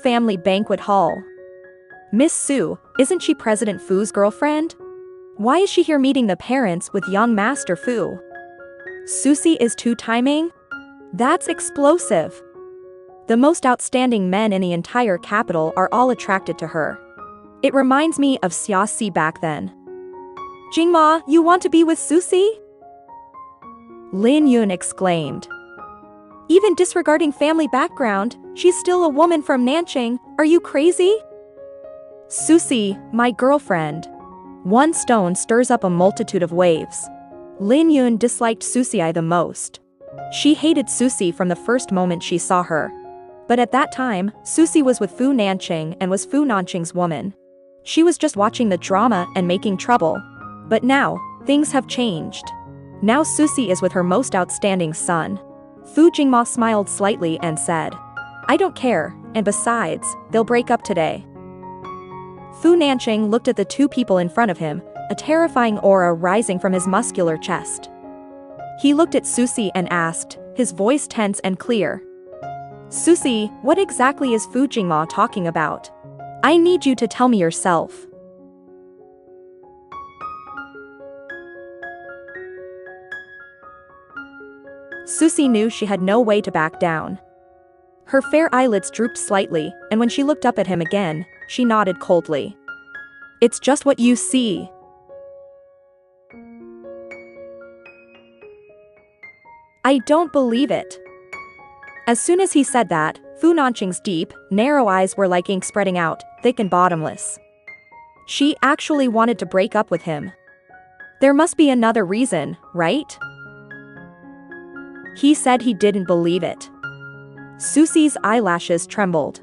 family banquet hall. Miss Su, isn't she President Fu's girlfriend? Why is she here meeting the parents with young Master Fu? Zhuxi is two-timing? That's explosive. The most outstanding men in the entire capital are all attracted to her. It reminds me of Xiaoxi back then. Jingma, you want to be with Zhuxi? Lin Yun exclaimed. Even disregarding family background, she's still a woman from Nanjing, are you crazy? Zhuxi, my girlfriend. One stone stirs up a multitude of waves. Lin Yun disliked Zhuxi the most. She hated Zhuxi from the first moment she saw her. But at that time, Zhuxi was with Fu Nanqing and was Fu Nanqing's woman. She was just watching the drama and making trouble. But now, things have changed. Now Zhuxi is with her most outstanding son. Fu Jingma smiled slightly and said, I don't care, and besides, they'll break up today. Fu Nanqing looked at the two people in front of him, a terrifying aura rising from his muscular chest. He looked at Zhuxi and asked, his voice tense and clear. Zhuxi, what exactly is Fu Jingma talking about? I need you to tell me yourself. Zhuxi knew she had no way to back down. Her fair eyelids drooped slightly, and when she looked up at him again, she nodded coldly. It's just what you see. I don't believe it. As soon as he said that, Fu Nanqing's deep, narrow eyes were like ink spreading out, thick and bottomless. She actually wanted to break up with him. There must be another reason, right? He said he didn't believe it. Zhuxi's eyelashes trembled.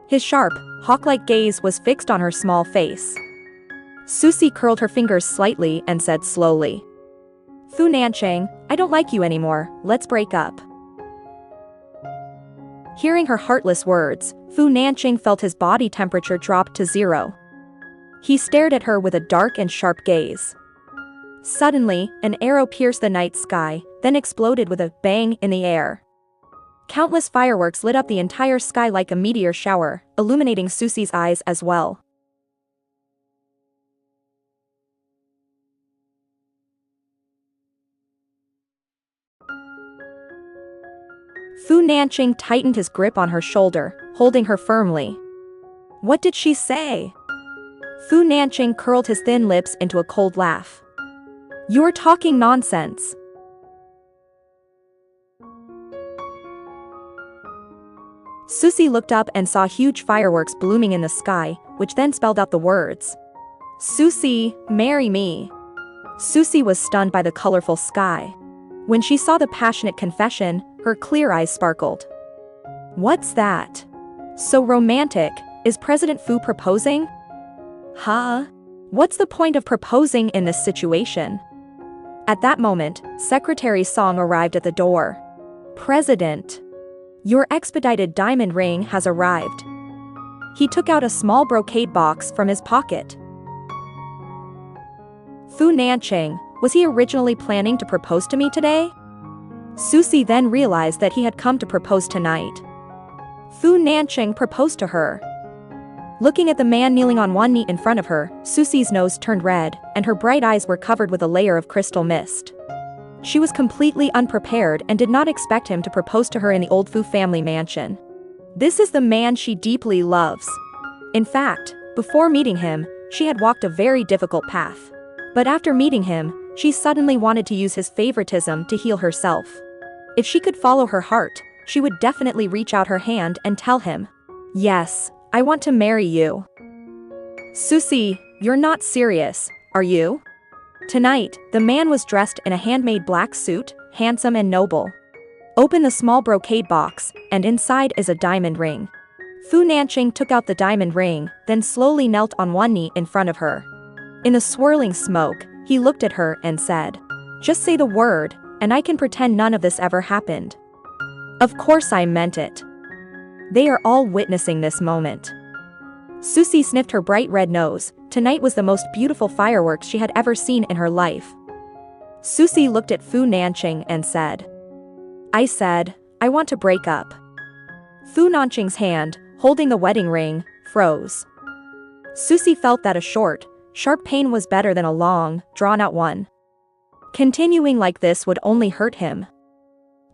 His sharp, hawk-like gaze was fixed on her small face. Zhuxi curled her fingers slightly and said slowly. Fu Nanqing, I don't like you anymore, let's break up. Hearing her heartless words, Fu Nanqing felt his body temperature drop to 0. He stared at her with a dark and sharp gaze. Suddenly, an arrow pierced the night sky, then exploded with a bang in the air. Countless fireworks lit up the entire sky like a meteor shower, illuminating Zhuxi's eyes as well. Fu Nanqing tightened his grip on her shoulder, holding her firmly. What did she say? Fu Nanqing curled his thin lips into a cold laugh. You're talking nonsense. Zhuxi looked up and saw huge fireworks blooming in the sky, which then spelled out the words. Zhuxi, marry me. Zhuxi was stunned by the colorful sky. When she saw the passionate confession, her clear eyes sparkled. What's that? So romantic, is President Fu proposing? Huh? What's the point of proposing in this situation? At that moment, Secretary Song arrived at the door. President. Your expedited diamond ring has arrived. He took out a small brocade box from his pocket. Fu Nanqing, was he originally planning to propose to me today? Zhuxi then realized that he had come to propose tonight. Fu Nanqing proposed to her. Looking at the man kneeling on one knee in front of her, Zhuxi's nose turned red, and her bright eyes were covered with a layer of crystal mist. She was completely unprepared and did not expect him to propose to her in the old Fu family mansion. This is the man she deeply loves. In fact, before meeting him, she had walked a very difficult path. But after meeting him, she suddenly wanted to use his favoritism to heal herself. If she could follow her heart, she would definitely reach out her hand and tell him, yes, I want to marry you. Zhuxi, you're not serious, are you? Tonight, the man was dressed in a handmade black suit, handsome and noble. Open the small brocade box, and inside is a diamond ring. Fu Nanqing took out the diamond ring, then slowly knelt on one knee in front of her. In the swirling smoke, he looked at her and said, just say the word, and I can pretend none of this ever happened. Of course I meant it. They are all witnessing this moment. Zhuxi sniffed her bright red nose. Tonight was the most beautiful fireworks she had ever seen in her life. Zhuxi looked at Fu Nanqing and said, I said, I want to break up. Fu Nanqing's hand, holding the wedding ring, froze. Zhuxi felt that a short, sharp pain was better than a long, drawn-out one. Continuing like this would only hurt him.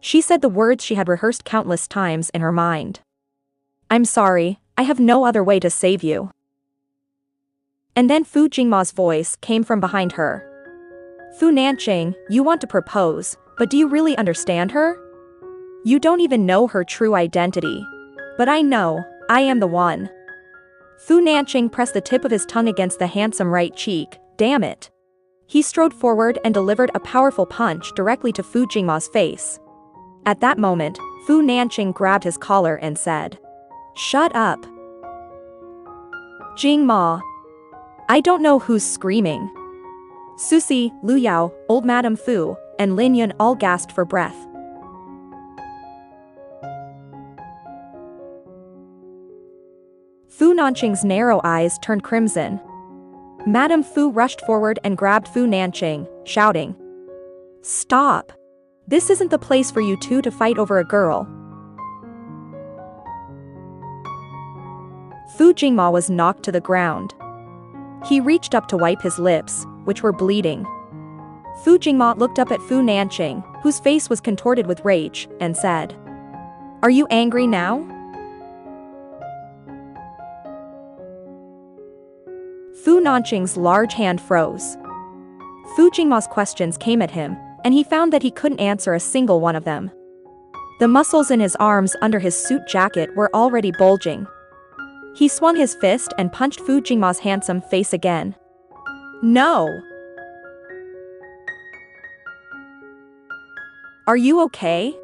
She said the words she had rehearsed countless times in her mind. "I'm sorry, I have no other way to save you." And then Fu Jingma's voice came from behind her. "Fu Nanqing, you want to propose, but do you really understand her? You don't even know her true identity. But I know, I am the one." Fu Nanqing pressed the tip of his tongue against the handsome right cheek. Damn it. He strode forward and delivered a powerful punch directly to Fu Jingma's face. At that moment, Fu Nanqing grabbed his collar and said, "Shut up. Jingma. I don't know who's screaming." Zhuxi, Lu Yao, old Madame Fu, and Lin Yun all gasped for breath. Fu Nanqing's narrow eyes turned crimson. Madame Fu rushed forward and grabbed Fu Nanqing, shouting, "Stop! This isn't the place for you two to fight over a girl." Fu Jingma was knocked to the ground. He reached up to wipe his lips, which were bleeding. Fu Jingma looked up at Fu Nanqing, whose face was contorted with rage, and said, "Are you angry now?" Fu Nanqing's large hand froze. Fu Jingma's questions came at him, and he found that he couldn't answer a single one of them. The muscles in his arms under his suit jacket were already bulging. He swung his fist and punched Fu Jingma's handsome face again. "No! Are you okay?"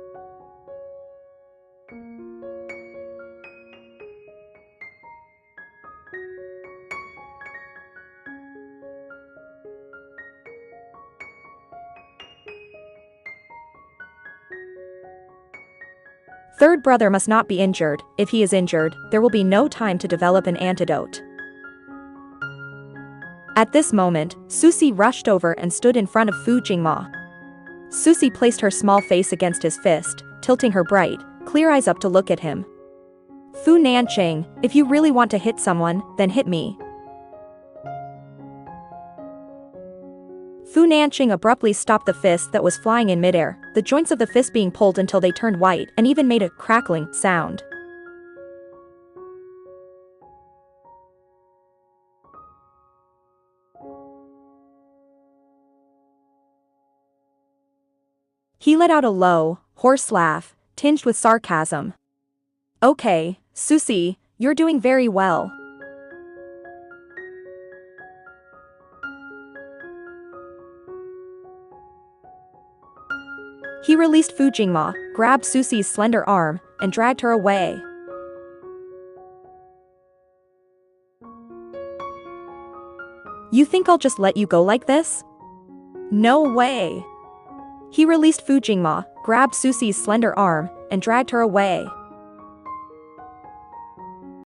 Third brother must not be injured. If he is injured, there will be no time to develop an antidote. At this moment, Zhuxi rushed over and stood in front of Fu Jingma. Zhuxi placed her small face against his fist, tilting her bright, clear eyes up to look at him. "Fu Nanqing, if you really want to hit someone, then hit me." Fu Nanqing abruptly stopped the fist that was flying in midair, the joints of the fist being pulled until they turned white and even made a crackling sound. He let out a low, hoarse laugh, tinged with sarcasm. "Okay, Zhuxi, you're doing very well." He released Fu Jingma, grabbed Zhuxi's slender arm, and dragged her away. "You think I'll just let you go like this? No way." He released Fu Jingma, grabbed Zhuxi's slender arm, and dragged her away.